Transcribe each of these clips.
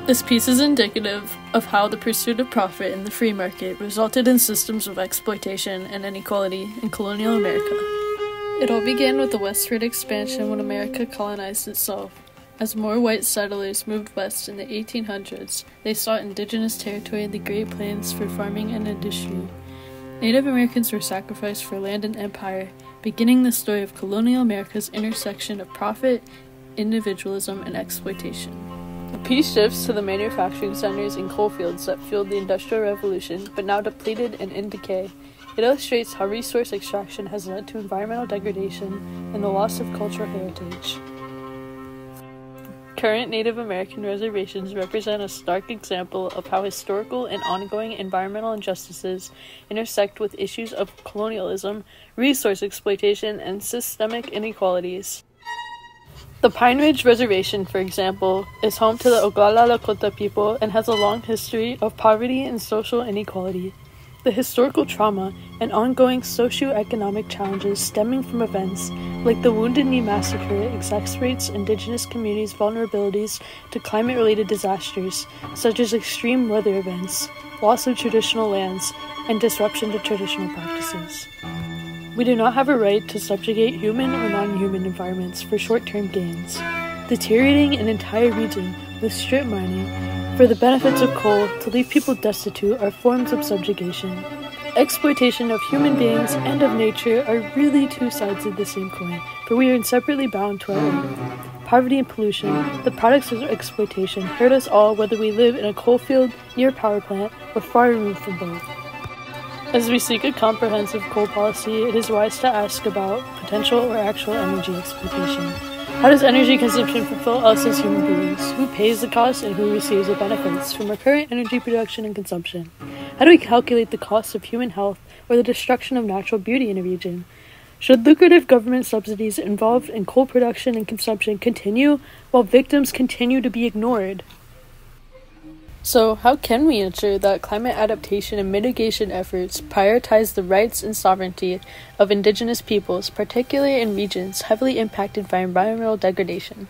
This piece is indicative of how the pursuit of profit in the free market resulted in systems of exploitation and inequality in colonial America. It all began with the westward expansion when America colonized itself. As more white settlers moved west in the 1800s, they sought indigenous territory in the Great Plains for farming and industry. Native Americans were sacrificed for land and empire, beginning the story of colonial America's intersection of profit, individualism, and exploitation. The piece shifts to the manufacturing centers and coal fields that fueled the Industrial Revolution, but now depleted and in decay. It illustrates how resource extraction has led to environmental degradation and the loss of cultural heritage. Current Native American reservations represent a stark example of how historical and ongoing environmental injustices intersect with issues of colonialism, resource exploitation, and systemic inequalities. The Pine Ridge Reservation, for example, is home to the Oglala Lakota people and has a long history of poverty and social inequality. The historical trauma and ongoing socio-economic challenges stemming from events like the Wounded Knee Massacre exacerbates indigenous communities' vulnerabilities to climate-related disasters, such as extreme weather events, loss of traditional lands, and disruption to traditional practices. We do not have a right to subjugate human or non-human environments for short-term gains. Deteriorating an entire region with strip mining for the benefits of coal to leave people destitute are forms of subjugation. Exploitation of human beings and of nature are really two sides of the same coin, for we are inseparably bound to our earth. Poverty and pollution, the products of exploitation, hurt us all whether we live in a coal field, near a power plant, or far removed from both. As we seek a comprehensive coal policy, it is wise to ask about potential or actual energy exploitation. How does energy consumption fulfill us as human beings? Who pays the cost and who receives the benefits from our current energy production and consumption? How do we calculate the cost of human health or the destruction of natural beauty in a region? Should lucrative government subsidies involved in coal production and consumption continue while victims continue to be ignored? So, how can we ensure that climate adaptation and mitigation efforts prioritize the rights and sovereignty of indigenous peoples, particularly in regions heavily impacted by environmental degradation?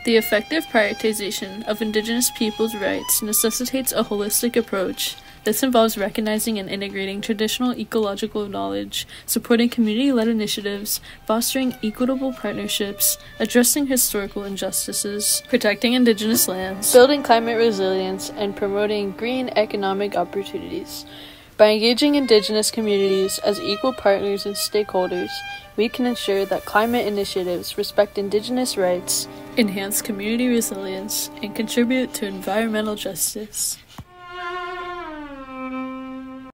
The effective prioritization of indigenous peoples' rights necessitates a holistic approach. This involves recognizing and integrating traditional ecological knowledge, supporting community-led initiatives, fostering equitable partnerships, addressing historical injustices, protecting indigenous lands, building climate resilience, and promoting green economic opportunities. By engaging indigenous communities as equal partners and stakeholders, we can ensure that climate initiatives respect indigenous rights, enhance community resilience, and contribute to environmental justice.